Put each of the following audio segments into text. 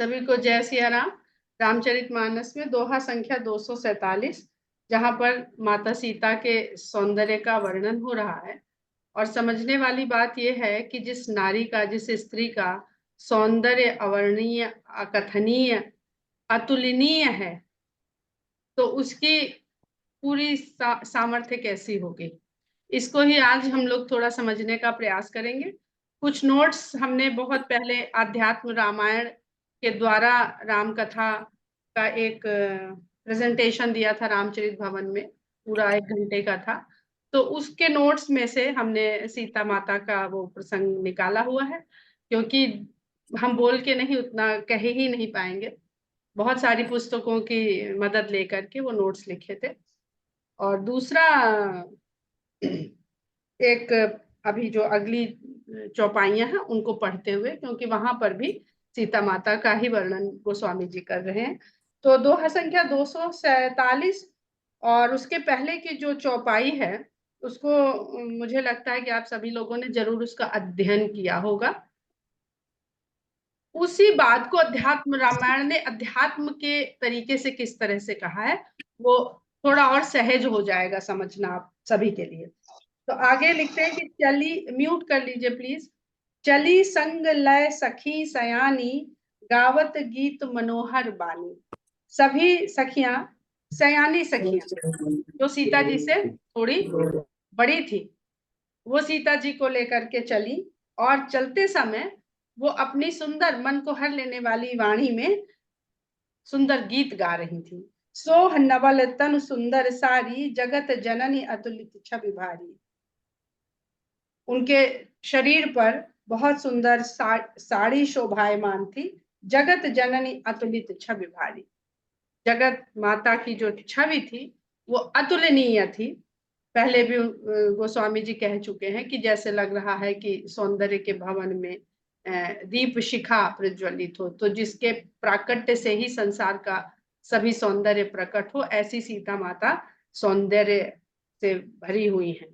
सभी को जय सिया राम। रामचरितमानस में दोहा संख्या 247, जहाँ पर माता सीता के सौंदर्य का वर्णन हो रहा है। और समझने वाली बात यह है कि जिस नारी का, जिस स्त्री का सौंदर्य अवर्णनीय, अकथनीय, अतुलनीय है, तो उसकी पूरी सामर्थ्य कैसी होगी, इसको ही आज हम लोग थोड़ा समझने का प्रयास करेंगे। कुछ नोट्स हमने बहुत पहले आध्यात्म रामायण के द्वारा राम कथा का एक प्रेजेंटेशन दिया था रामचरित भवन में, पूरा 1 घंटे का था। तो उसके नोट्स में से हमने सीता माता का वो प्रसंग निकाला हुआ है, क्योंकि हम बोल के नहीं उतना कह ही नहीं पाएंगे। बहुत सारी पुस्तकों की मदद लेकर के वो नोट्स लिखे थे। और दूसरा, एक अभी जो अगली चौपाइयां हैं उनको पढ़ते हुए, क्योंकि वहां पर भी सीता माता का ही वर्णन गोस्वामी जी कर रहे हैं। तो दोहा संख्या 247 और उसके पहले की जो चौपाई है, उसको मुझे लगता है कि आप सभी लोगों ने जरूर उसका अध्ययन किया होगा। उसी बात को अध्यात्म रामायण ने अध्यात्म के तरीके से किस तरह से कहा है, वो थोड़ा और सहज हो जाएगा समझना आप सभी के लिए। तो आगे लिखते हैं कि चली, म्यूट कर लीजिए प्लीज। चली संग लय सखी सयानी, गावत गीत मनोहर बानी। सभी सखियां, सयानी सखियां जो सीता जी से थोड़ी बड़ी थी, वो सीता जी को लेकर के चली, और चलते समय वो अपनी सुंदर, मन को हर लेने वाली वाणी में सुंदर गीत गा रही थी। सोह नवल तन सुंदर सारी, जगत जननी अतुलित छवि भारी। उनके शरीर पर बहुत सुंदर साड़ी शोभायमान थी। जगत जननी अतुलित छवि भारी, जगत माता की जो छवि थी वो अतुलनीय थी। पहले भी गोस्वामी जी कह चुके हैं कि जैसे लग रहा है कि सौंदर्य के भवन में दीप शिखा प्रज्वलित हो, तो जिसके प्राकट्य से ही संसार का सभी सौंदर्य प्रकट हो, ऐसी सीता माता सौंदर्य से भरी हुई है।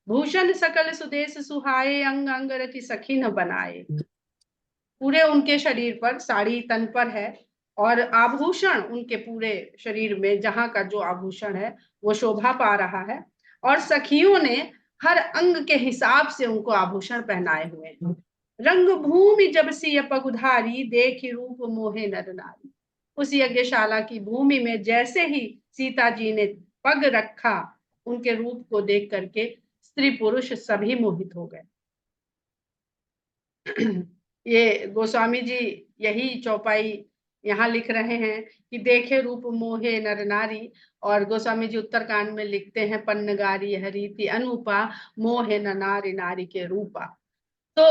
भूषण सकल सुदेश सुहाए, अंग अंग रति सखी न बनाए। पूरे उनके शरीर पर साड़ी तन पर है, और आभूषण उनके पूरे शरीर में, जहां का जो आभूषण है वो शोभा पा रहा है। और सखियों ने हर अंग के हिसाब से उनको आभूषण पहनाए हुए हैं। रंग भूमि जब सी पगुधारी, देखी रूप मोहे नर नारी। उस यज्ञशाला की भूमि में जैसे ही सीता जी ने पग रखा, उनके रूप को देख करके स्त्री पुरुष सभी मोहित हो गए। ये गोस्वामी जी यही चौपाई यहाँ लिख रहे हैं कि देखे रूप मोहे नर नारी। और गोस्वामी जी उत्तरकांड में लिखते हैं, पन्नगारी हरीति अनूपा, मोहे न नारी नारी के रूपा। तो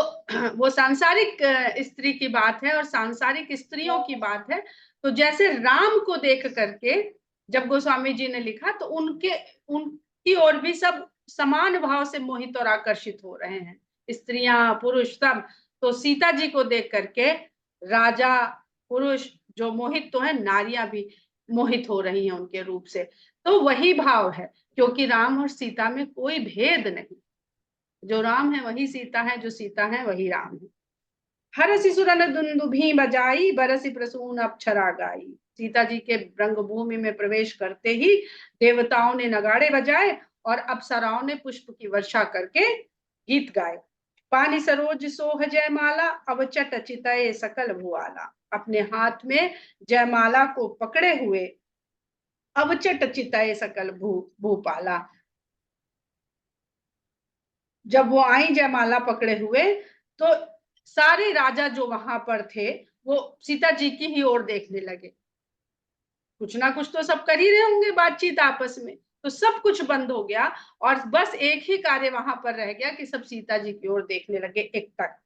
वो सांसारिक स्त्री की बात है और सांसारिक स्त्रियों की बात है। तो जैसे राम को देख करके जब गोस्वामी जी ने लिखा, तो उनकी ओर भी सब समान भाव से मोहित और आकर्षित हो रहे हैं, स्त्रियां पुरुष सब। तो सीता जी को देख करके राजा पुरुष जो मोहित तो है, नारियां भी मोहित हो रही हैं उनके रूप से। तो वही भाव है, क्योंकि राम और सीता में कोई भेद नहीं। जो राम है वही सीता है, जो सीता है वही राम है। हरसि सुरन दुंदुभि बजाई, बरसि प्रसून अप्सरा गाई। सीता जी के रंगभूमि में प्रवेश करते ही देवताओं ने नगाड़े बजाए और अप्सराओं ने पुष्प की वर्षा करके गीत गाए। पानी सरोज सोह जयमाला, अवचट चितये सकल भुआला। अपने हाथ में जयमाला को पकड़े हुए अवचट चितये सकल भूपाला। जब वो आई जयमाला पकड़े हुए, तो सारे राजा जो वहां पर थे वो सीता जी की ही ओर देखने लगे। कुछ ना कुछ तो सब कर ही रहे होंगे बातचीत आपस में, तो सब कुछ बंद हो गया और बस एक ही कार्य वहां पर रह गया कि सब सीता जी की ओर देखने लगे एकटक।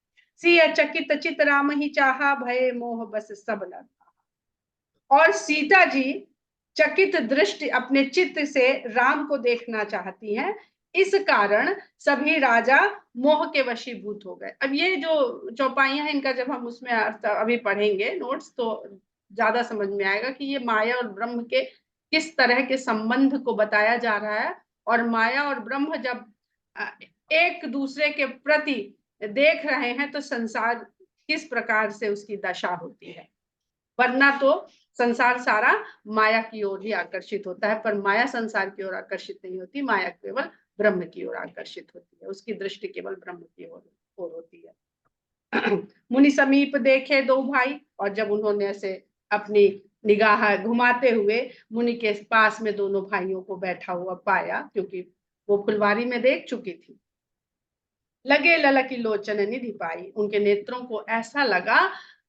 सिय चकित चित राम ही चाहा, भय मोह बस सब न। और सीता जी चकित दृष्टि अपने चित्त से राम को देखना चाहती हैं, इस कारण सभी राजा मोह के वशीभूत हो गए। अब ये जो चौपाइयां हैं, इनका जब हम उसमें अभी पढ़ेंगे नोट्स, तो ज्यादा समझ में आएगा कि ये माया और ब्रह्म के किस तरह के संबंध को बताया जा रहा है। और माया और ब्रह्म जब एक दूसरे के प्रति देख रहे हैं, तो संसार किस प्रकार से उसकी दशा होती है। वरना तो संसार सारा माया की ओर ही आकर्षित होता है, पर माया संसार की ओर आकर्षित नहीं होती, माया केवल ब्रह्म की ओर आकर्षित होती है, उसकी दृष्टि केवल ब्रह्म की ओर होती है। मुनि समीप देखे दो भाई, और जब उन्होंने ऐसे अपनी निगाह घुमाते हुए मुनि के पास में दोनों भाइयों को बैठा हुआ पाया, क्योंकि वो फुलवारी में देख चुकी थी। लगे ललकी लोचन निधि पाई, उनके नेत्रों को ऐसा लगा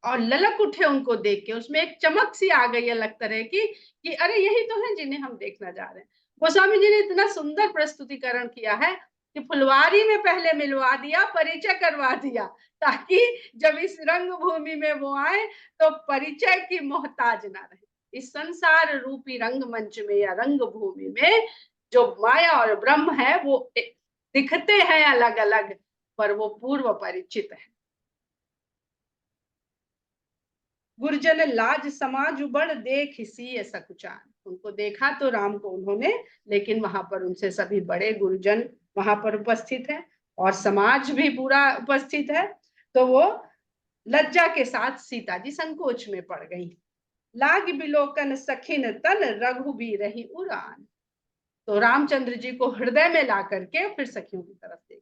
और ललक उठे उनको देख के, उसमें एक चमक सी आ गई अलग तरह की कि अरे यही तो है जिन्हें हम देखना जा रहे हैं। गोस्वामी जी ने इतना सुंदर प्रस्तुतिकरण किया है कि फुलवारी में पहले मिलवा दिया, परिचय करवा दिया, ताकि जब इस रंग भूमि में वो आए तो परिचय की मोहताज ना रहे। इस संसार रूपी रंगमंच में या रंग भूमि में जो माया और ब्रह्म है वो दिखते हैं अलग अलग, पर वो पूर्व परिचित है। गुरजन लाज समाज बड़ देख सी सकुचान, उनको देखा तो राम को उन्होंने, लेकिन वहां पर उनसे सभी बड़े गुरुजन वहां पर उपस्थित है और समाज भी पूरा उपस्थित है, तो वो लज्जा के साथ सीता जी संकोच में पड़ गई। लाग बिलोकन सखिन तन रघु भी रही उड़ान, तो रामचंद्र जी को हृदय में ला करके फिर सखियों की तरफ देख,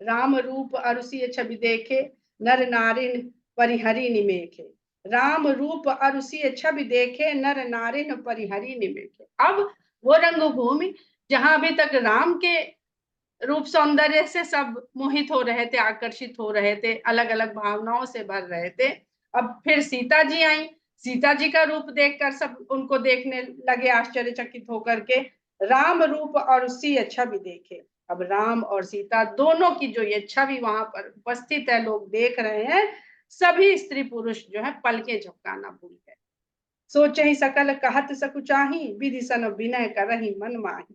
राम रूप अरुषि छवि देखे नर नारिन परिहरि निमेखे, राम रूप अरुषि छवि देखे नर नारिन परिहरि निमेखे। अब वो रंगभूमि जहां अभी तक राम के रूप सौंदर्य से सब मोहित हो रहे थे, आकर्षित हो रहे थे, अलग अलग भावनाओं से भर रहे थे, अब फिर सीता जी आई, सीता जी का रूप देखकर सब उनको देखने लगे आश्चर्यचकित होकर के। राम रूप और उसी छवि देखे, अब राम और सीता दोनों की जो ये छवि वहां पर उपस्थित है, लोग देख रहे हैं, सभी स्त्री पुरुष जो है पलके झपकाना भूल गए। सोचे ही सकल कहत सकुचाही, विधि सन विनय करही मन माही,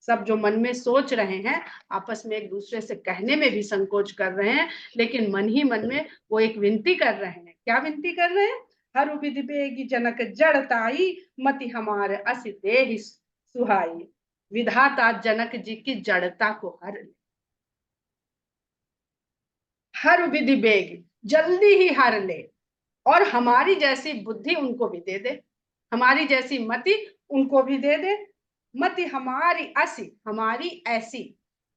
सब जो मन में सोच रहे हैं आपस में एक दूसरे से कहने में भी संकोच कर रहे हैं, लेकिन मन ही मन में वो एक विनती कर रहे हैं। क्या विनती कर रहे हैं? हर विधि बेगी जनक जड़ताई, मति हमारे अस देहि सुहाई, विधाता जनक जी की जड़ता को हर ले, हर विधि बेग जल्दी ही हर ले, और हमारी जैसी बुद्धि उनको भी दे दे, हमारी जैसी मति उनको भी दे दे, मति हमारी असी हमारी ऐसी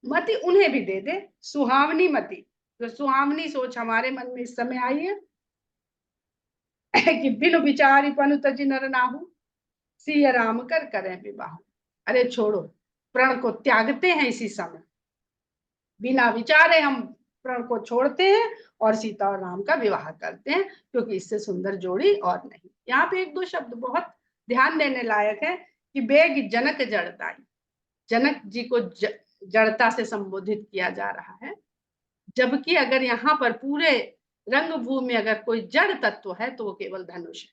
मति उन्हें भी दे दे, सुहावनी मति, जो सुहावनी सोच हमारे मन में इस समय आई है कि बिनु विचारी पनु तज नर नाहू, सिय राम कर करें विवाह। अरे छोड़ो, प्रण को त्यागते हैं इसी समय, बिना विचारे हम प्रण को छोड़ते हैं और सीता और राम का विवाह करते हैं, क्योंकि इससे सुंदर जोड़ी और नहीं। यहाँ पे एक दो शब्द बहुत ध्यान देने लायक है कि बेग जनक जड़ताई, जनक जी को जड़ता से संबोधित किया जा रहा है, जबकि अगर यहाँ पर पूरे रंगभूमि में अगर कोई जड़ तत्व है तो वो केवल धनुष है,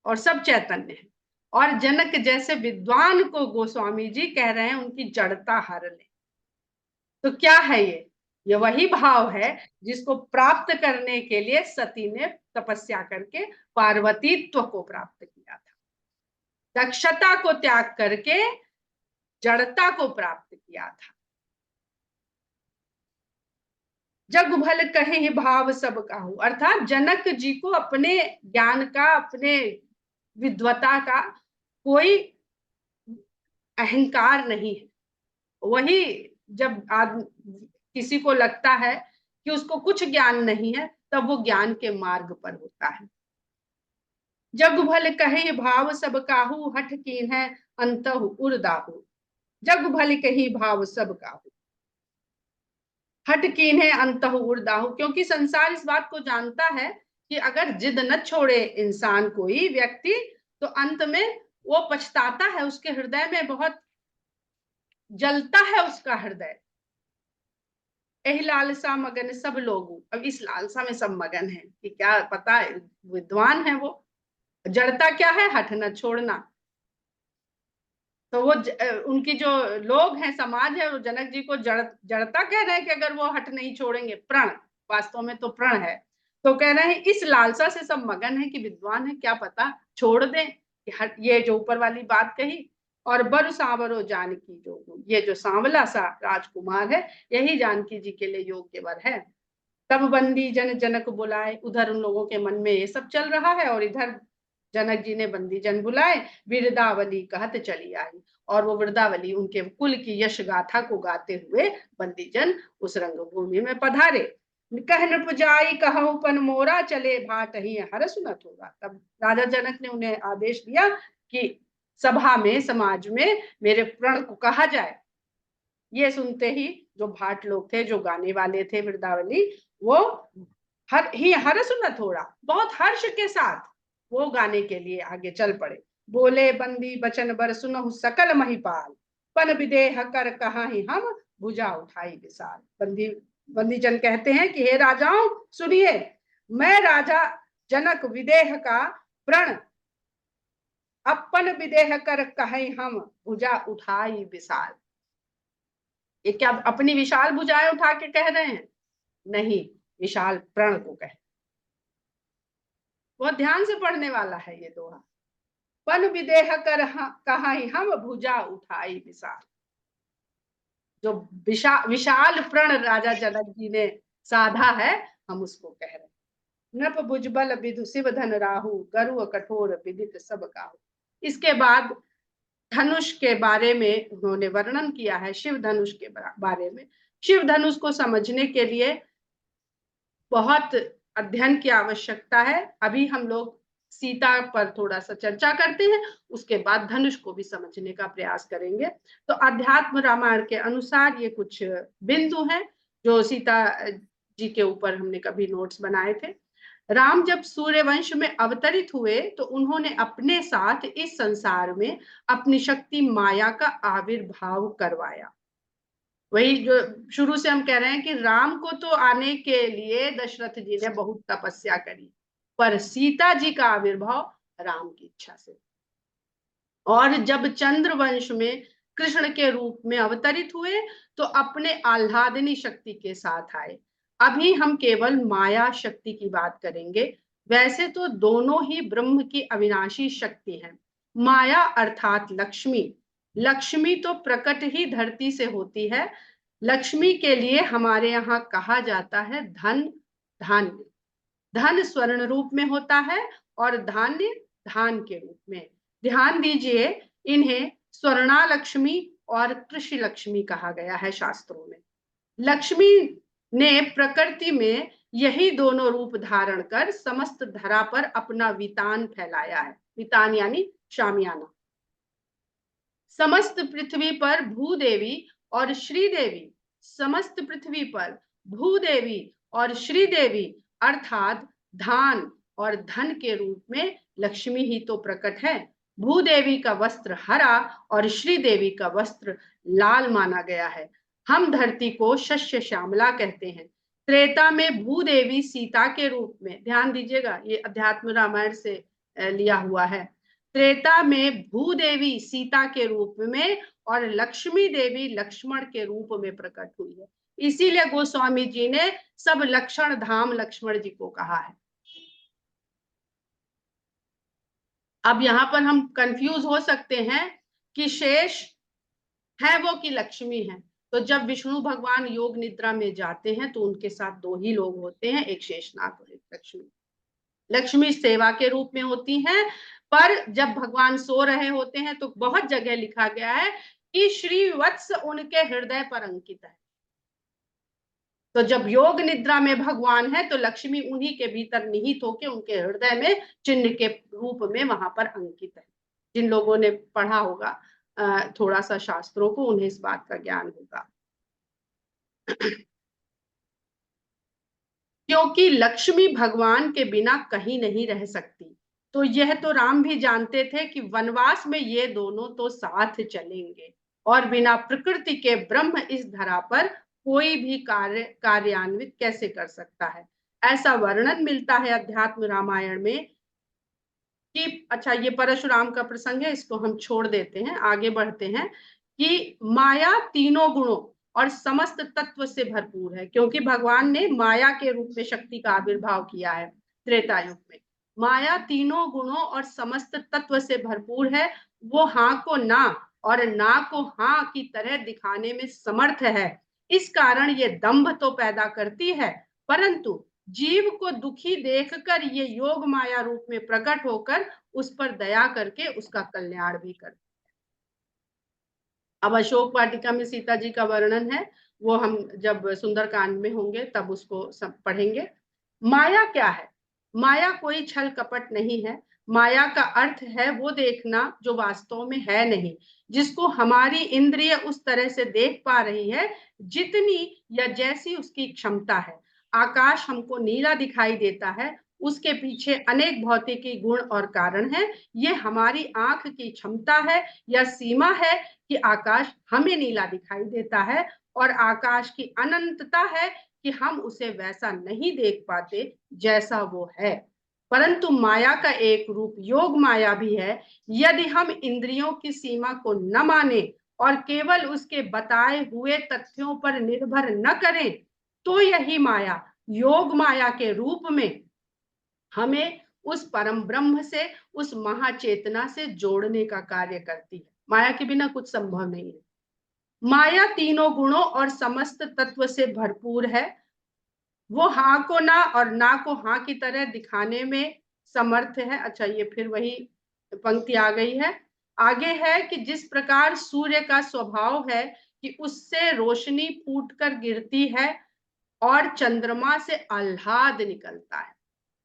और सब चैतन्य है। और जनक जैसे विद्वान को गोस्वामी जी कह रहे हैं उनकी जड़ता हर ले, तो क्या है ये वही भाव है जिसको प्राप्त करने के लिए सती ने तपस्या करके पार्वतीत्व को प्राप्त किया था, दक्षता को त्याग करके जड़ता को प्राप्त किया था। जग भल कहे भाव सब काहू, अर्थात जनक जी को अपने ज्ञान का, अपने विद्वता का कोई अहंकार नहीं है। वही जब किसी को लगता है कि उसको कुछ ज्ञान नहीं है, तब वो ज्ञान के मार्ग पर होता है। जग भल कहे भाव सब काहू, हठ कीन है अंतहु उर्दाहु, जग भल कही भाव सब काहू, हट कीन है अंतहु उर्दाहु, क्योंकि संसार इस बात को जानता है कि अगर जिद न छोड़े इंसान कोई व्यक्ति, तो अंत में वो पछताता है, उसके हृदय में बहुत जलता है उसका हृदय। यही लालसा मगन सब लोग, अब इस लालसा में सब मगन है कि क्या पता है, विद्वान है वो, जड़ता क्या है? हट न छोड़ना। तो वो उनकी जो लोग हैं, समाज है, वो जनक जी को जड़ता कह रहे हैं कि अगर वो हट नहीं छोड़ेंगे, प्रण, वास्तव में तो प्रण है, तो कह रहे हैं इस लालसा से सब मगन है कि विद्वान है, क्या पता छोड़ दें कि हट, ये जो ऊपर वाली बात कही। और बर सांवरो जानकी जो, ये जो सांवला सा राजकुमार है, यही जानकी जी के लिए योग्य वर है। तब बंदी जन जनक बुलाए, उधर उन लोगों के मन में ये सब चल रहा है और इधर जनक जी ने बंदी जन बुलाए, वृंदावली कहत चली आई। और वो वृंदावली उनके कुल की यश गाथा को गाते हुए बंदी जन उस रंगभूमि में पधारे। कह नृप जाई कहूँ पन मोरा, चले भाट ही हर सुनत होगा। तब राजा जनक ने उन्हें आदेश दिया कि सभा में, समाज में मेरे प्रण को कहा जाए। ये सुनते ही जो भाट लोग थे, जो गाने वाले थे वृंदावली, वो हर्ष न थोड़ा, बहुत हर्ष के साथ वो गाने के लिए आगे चल पड़े। बोले बंदी बचन बर सुनहु सकल महिपाल, पन विदेह कर कहा ही हम भुजा उठाई विशाल। बंदी जन कहते हैं कि हे राजाओं सुनिए, मैं राजा जनक विदेह का प्रण अपन विदेह कर कहे हम भुजा उठाई विशाल। ये क्या अपनी विशाल भुजाएं उठा के कह रहे हैं? नहीं, विशाल प्रण को कह। बहुत ध्यान से पढ़ने वाला है ये दोहा। पन विदेह कर कहा हम भुजा उठाई विशाल। जो विशाल प्रण राजा जनक जी ने साधा है, हम उसको कह रहे हैं। नृप भुजबल विधु शिव धन राहु, गरु कठोर विदित सब काहू। इसके बाद धनुष के बारे में उन्होंने वर्णन किया है, शिव धनुष के बारे में। शिव धनुष को समझने के लिए बहुत अध्ययन की आवश्यकता है। अभी हम लोग सीता पर थोड़ा सा चर्चा करते हैं, उसके बाद धनुष को भी समझने का प्रयास करेंगे। तो अध्यात्म रामायण के अनुसार ये कुछ बिंदु हैं जो सीता जी के ऊपर हमने कभी नोट्स बनाए थे। राम जब सूर्यवंश में अवतरित हुए तो उन्होंने अपने साथ इस संसार में अपनी शक्ति माया का आविर्भाव करवाया। वही जो शुरू से हम कह रहे हैं कि राम को तो आने के लिए दशरथ जी ने बहुत तपस्या करी, पर सीता जी का आविर्भाव राम की इच्छा से। और जब चंद्रवंश में कृष्ण के रूप में अवतरित हुए तो अपने आह्लादनी शक्ति के साथ आए। अभी हम केवल माया शक्ति की बात करेंगे। वैसे तो दोनों ही ब्रह्म की अविनाशी शक्ति है। माया अर्थात लक्ष्मी, लक्ष्मी तो प्रकट ही धरती से होती है। लक्ष्मी के लिए हमारे यहाँ कहा जाता है धन धान्य। धन स्वर्ण रूप में होता है और धान्य धान के रूप में। ध्यान दीजिए, इन्हें स्वर्णा लक्ष्मी और कृषि लक्ष्मी कहा गया है शास्त्रों में। लक्ष्मी ने प्रकृति में यही दोनों रूप धारण कर समस्त धरा पर अपना वितान फैलाया है। वितान यानी शामियाना। समस्त पृथ्वी पर भूदेवी और श्रीदेवी, समस्त पृथ्वी पर भूदेवी और श्रीदेवी अर्थात धान और धन के रूप में लक्ष्मी ही तो प्रकट है। भूदेवी का वस्त्र हरा और श्रीदेवी का वस्त्र लाल माना गया है। हम धरती को शस्य श्यामला कहते हैं। त्रेता में भूदेवी सीता के रूप में, ध्यान दीजिएगा ये अध्यात्म रामायण से लिया हुआ है। त्रेता में भूदेवी सीता के रूप में और लक्ष्मी देवी लक्ष्मण के रूप में प्रकट हुई है। इसीलिए गोस्वामी जी ने सब लक्षण धाम लक्ष्मण जी को कहा है। अब यहाँ पर हम कंफ्यूज हो सकते हैं कि शेष है वो कि लक्ष्मी है। तो जब विष्णु भगवान योग निद्रा में जाते हैं तो उनके साथ दो ही लोग होते हैं, एक शेषनाग और एक लक्ष्मी। लक्ष्मी सेवा के रूप में होती हैं, पर जब भगवान सो रहे होते हैं तो बहुत जगह लिखा गया है कि श्रीवत्स उनके हृदय पर अंकित है। तो जब योग निद्रा में भगवान है तो लक्ष्मी उन्हीं के भीतर निहित होकर उनके हृदय में चिन्ह के रूप में वहां पर अंकित है। जिन लोगों ने पढ़ा होगा थोड़ा सा शास्त्रों को, उन्हें इस बात का ज्ञान होगा। क्योंकि लक्ष्मी भगवान के बिना कहीं नहीं रह सकती। तो यह तो राम भी जानते थे कि वनवास में ये दोनों तो साथ चलेंगे और बिना प्रकृति के ब्रह्म इस धरा पर कोई भी कार्यान्वित कैसे कर सकता है। ऐसा वर्णन मिलता है अध्यात्म रामायण में कि, अच्छा ये परशुराम का प्रसंग है, इसको हम छोड़ देते हैं, आगे बढ़ते हैं कि माया तीनों गुणों और समस्त तत्व से भरपूर है। क्योंकि भगवान ने माया के रूप में शक्ति का आविर्भाव किया है त्रेता युग में। माया तीनों गुणों और समस्त तत्व से भरपूर है। वो हाँ को ना और ना को हाँ की तरह दिखाने में समर्थ है। इस कारण ये दंभ तो पैदा करती है परंतु जीव को दुखी देखकर ये योग माया रूप में प्रकट होकर उस पर दया करके उसका कल्याण भी कर। अब अशोक वाटिका में सीता जी का वर्णन है, वो हम जब सुंदरकांड में होंगे तब उसको सब पढ़ेंगे। माया क्या है? माया कोई छल कपट नहीं है। माया का अर्थ है वो देखना जो वास्तव में है नहीं, जिसको हमारी इंद्रिय उस तरह से देख पा रही है जितनी या जैसी उसकी क्षमता है। आकाश हमको नीला दिखाई देता है, उसके पीछे अनेक भौतिकी गुण और कारण है। ये हमारी आंख की क्षमता है या सीमा है कि आकाश हमें नीला दिखाई देता है, और आकाश की अनंतता है कि हम उसे वैसा नहीं देख पाते जैसा वो है। परंतु माया का एक रूप योग माया भी है। यदि हम इंद्रियों की सीमा को न माने और केवल उसके बताए हुए तथ्यों पर निर्भर न करें, तो यही माया योग माया के रूप में हमें उस परम ब्रह्म से, उस महाचेतना से जोड़ने का कार्य करती है। माया के बिना कुछ संभव नहीं है। माया तीनों गुणों और समस्त तत्व से भरपूर है। वो हाँ को ना और ना को हाँ की तरह दिखाने में समर्थ है। अच्छा, ये फिर वही पंक्ति आ गई है। आगे है कि जिस प्रकार सूर्य का स्वभाव है कि उससे रोशनी फूटकर गिरती है और चंद्रमा से आह्लाद निकलता है,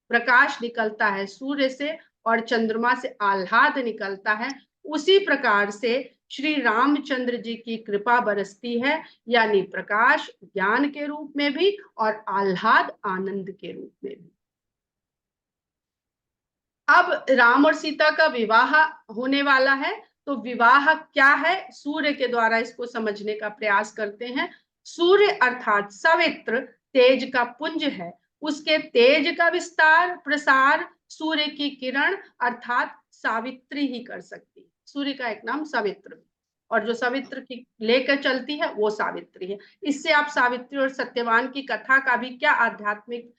प्रकाश निकलता है सूर्य से और चंद्रमा से आह्लाद निकलता है, उसी प्रकार से श्री रामचंद्र जी की कृपा बरसती है, यानी प्रकाश ज्ञान के रूप में भी और आह्लाद आनंद के रूप में भी। अब राम और सीता का विवाह होने वाला है, तो विवाह क्या है, सूर्य के द्वारा इसको समझने का प्रयास करते हैं। सूर्य अर्थात सवित्र तेज का पुंज है। उसके तेज का विस्तार प्रसार सूर्य की किरण अर्थात सावित्री ही कर सकती है। सूर्य का एक नाम सवित्र, और जो सवित्र की लेकर चलती है वो सावित्री है। इससे आप सावित्री और सत्यवान की कथा का भी क्या आध्यात्मिक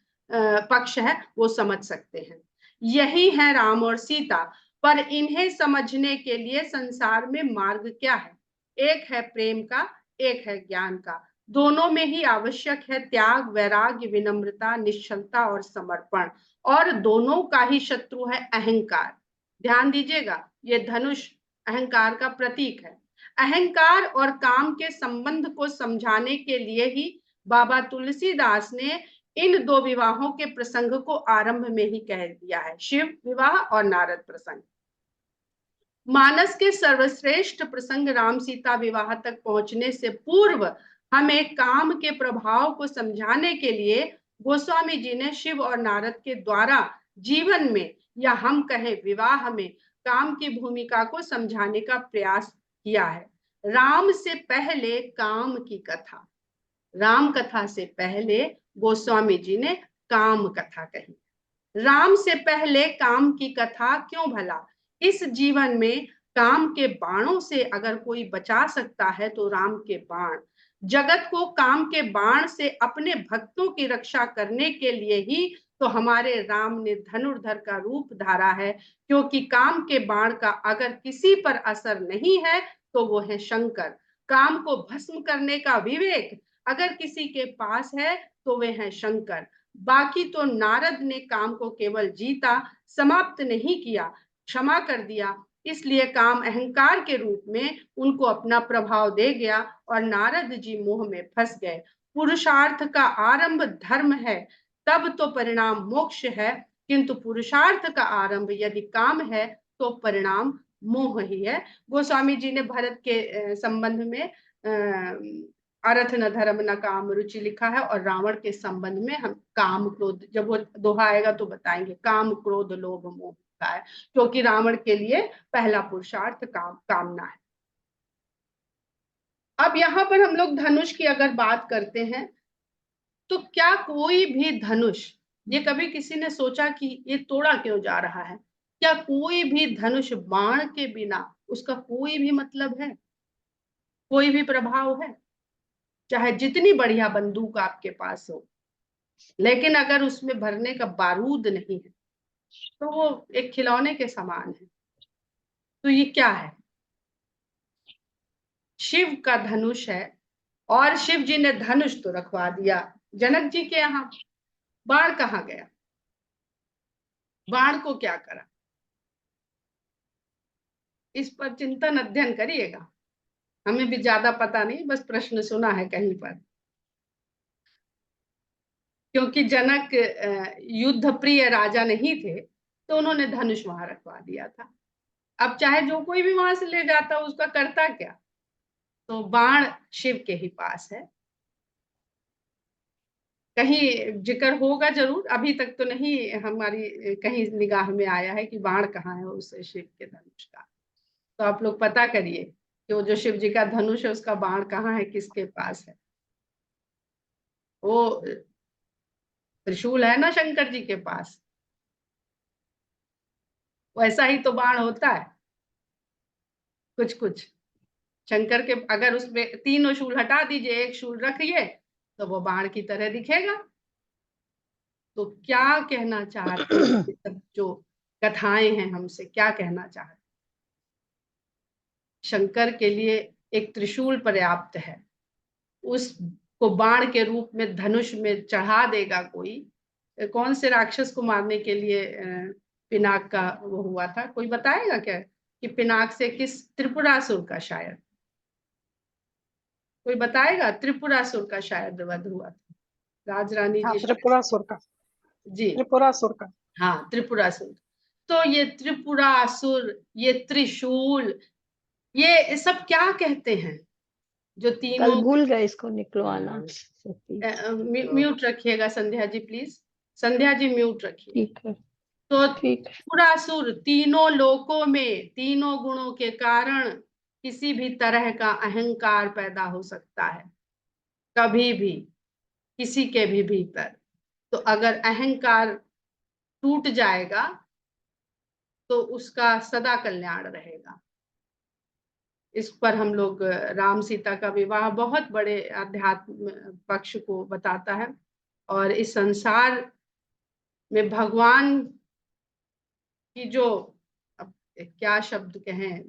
पक्ष है वो समझ सकते हैं। यही है राम और सीता। पर इन्हें समझने के लिए संसार में मार्ग क्या है? एक है प्रेम का, एक है ज्ञान का। दोनों में ही आवश्यक है त्याग, वैराग्य, विनम्रता, निश्चलता और समर्पण। और दोनों का ही शत्रु है अहंकार। ध्यान दीजिएगा, ये धनुष अहंकार का प्रतीक है। अहंकार और काम के संबंध को समझाने के लिए ही बाबा तुलसीदास ने इन दो विवाहों के प्रसंग को आरंभ में ही कह दिया है, शिव विवाह और नारद प्रसंग। मानस के सर्वश्रेष्ठ प्रसंग राम सीता विवाह तक पहुंचने से पूर्व हमें काम के प्रभाव को समझाने के लिए गोस्वामी जी ने शिव और नारद के द्वारा जीवन में, या हम कहें विवाह में, काम की भूमिका को समझाने का प्रयास किया है। राम से पहले काम की कथा, राम कथा से पहले गोस्वामी जी ने काम कथा कही। राम से पहले काम की कथा क्यों भला? इस जीवन में काम के बाणों से अगर कोई बचा सकता है तो राम के बाण। जगत को काम के बाण से अपने भक्तों की रक्षा करने के लिए ही तो हमारे राम ने धनुर्धर का रूप धारा है, क्योंकि काम के बाण का अगर किसी पर असर नहीं है तो वो है शंकर। काम को भस्म करने का विवेक अगर किसी के पास है तो वे हैं शंकर। बाकी तो नारद ने काम को केवल जीता, समाप्त नहीं किया, क्षमा कर दिया। इसलिए काम अहंकार के रूप में उनको अपना प्रभाव दे गया और नारद जी मोह में फंस गए। पुरुषार्थ का आरंभ धर्म है, तब तो परिणाम मोक्ष है, किंतु पुरुषार्थ का आरंभ यदि काम है तो परिणाम मोह ही है। गोस्वामी जी ने भरत के संबंध में अर्थ न धर्म न काम रुचि लिखा है, और रावण के संबंध में हम काम क्रोध, जब वो दोहा आएगा तो बताएंगे, काम क्रोध लोभ मोह का है, क्योंकि रावण के लिए पहला पुरुषार्थ कामना है। अब यहाँ पर हम लोग धनुष की अगर बात करते हैं, तो क्या कोई भी धनुष, ये कभी किसी ने सोचा कि ये तोड़ा क्यों जा रहा है? क्या कोई भी धनुष बाण के बिना उसका कोई भी मतलब है, कोई भी प्रभाव है? चाहे जितनी बढ़िया बंदूक आपके पास हो, लेकिन अगर उसमें भरने का बारूद नहीं है तो वो एक खिलौने के समान है। तो ये क्या है? शिव का धनुष है, और शिव जी ने धनुष तो रखवा दिया, जनक जी के यहाँ बाण कहाँ गया, बाण को क्या करा, इस पर चिंतन अध्ययन करिएगा। हमें भी ज्यादा पता नहीं, बस प्रश्न सुना है कहीं पर। क्योंकि जनक युद्ध प्रिय राजा नहीं थे, तो उन्होंने धनुष वहां रखवा दिया था। अब चाहे जो कोई भी वहां से ले जाता, उसका करता क्या। तो बाण शिव के ही पास है, कहीं जिक्र होगा जरूर, अभी तक तो नहीं हमारी कहीं निगाह में आया है कि बाण कहाँ है उस शिव के धनुष का। तो आप लोग पता करिए कि वो जो शिव जी का धनुष है उसका बाण कहाँ है, किसके पास है। वो त्रिशूल है ना शंकर जी के पास, वैसा ही तो बाण होता है कुछ कुछ। शंकर के अगर उसमें तीनों शूल हटा दीजिए, एक शूल रखिए, तो वो बाण की तरह दिखेगा। तो क्या कहना चाहते हैं ये सब जो कथाएं हैं, हमसे क्या कहना चाहते। शंकर के लिए एक त्रिशूल पर्याप्त है, उसको बाण के रूप में धनुष में चढ़ा देगा कोई। कौन से राक्षस को मारने के लिए पिनाक का वो हुआ था, कोई बताएगा क्या कि पिनाक से किस, त्रिपुरासुर का शायद, कोई बताएगा, त्रिपुरासुर का शायद वध हुआ था। राजरानी हाँ, जी त्रिपुरासुर का, जी, त्रिपुरासुर का। हाँ त्रिपुरासुर। तो ये त्रिपुरासुर, ये त्रिशूल, ये सब क्या कहते हैं जो कल तीनों। भूल गए इसको निकलवाना। म्यूट रखिएगा संध्या जी प्लीज, संध्या जी म्यूट रखिए। ठीक है, तो ठीक है। त्रिपुरासुर तीनों लोकों में तीनों गुणों के कारण किसी भी तरह का अहंकार पैदा हो सकता है, कभी भी, किसी के भी भीतर। तो अगर अहंकार टूट जाएगा तो उसका सदा कल्याण रहेगा। इस पर हम लोग राम सीता का विवाह बहुत बड़े आध्यात्म पक्ष को बताता है। और इस संसार में भगवान की जो, अब क्या शब्द कहें,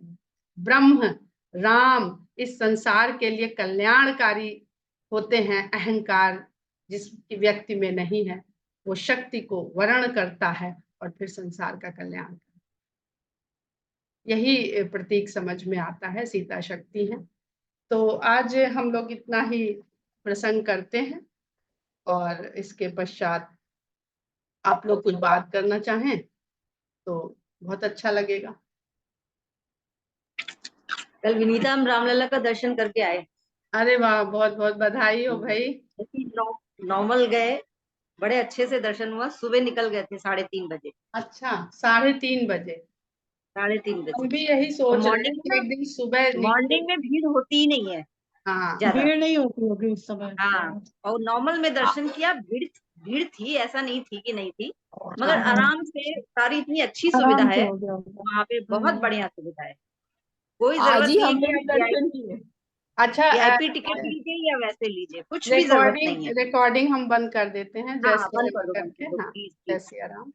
ब्रह्म राम इस संसार के लिए कल्याणकारी होते हैं। अहंकार जिस व्यक्ति में नहीं है, वो शक्ति को वर्ण करता है और फिर संसार का कल्याण करता है। यही प्रतीक समझ में आता है, सीता शक्ति है। तो आज हम लोग इतना ही प्रसंग करते हैं, और इसके पश्चात आप लोग कुछ बात करना चाहें तो बहुत अच्छा लगेगा। कल विनीता हम रामलला का दर्शन करके आए। अरे वाह, बहुत बहुत बधाई हो भाई। नॉर्मल गए, बड़े अच्छे से दर्शन हुआ। सुबह निकल गए थे 3:30 बजे। अच्छा, 3:30 बजे। 3:30 बजे। हम भी यही सोच रहे हैं मॉर्निंग कि एक दिन सुबह मॉर्निंग में भीड़ होती ही नहीं है। हाँ, ज्यादा भीड़ नहीं होती होगी उस समय। हाँ, और नॉर्मल में दर्शन किया, भीड़ थी, ऐसा नहीं थी कि नहीं थी, मगर हाँ, आराम से सारी, इतनी अच्छी सुविधा आराम से है हो गया होगा। वहाँ पे, बहुत बढ़िया सुविधा है। कोई आज जरूरत ही नहीं है हमने कि भी आप दर्शन किए। अच्छा, वीआईपी टिकट लीजिए या वैसे लीजिए, कुछ भी जरूरत नहीं है। रिकॉर्डिंग हम बंद कर देते हैं। जय हाँ, श्री बंद राम कर दो, बंद करके, कर दो, हाँ, प्लीज जय प्लीज। श्री राम।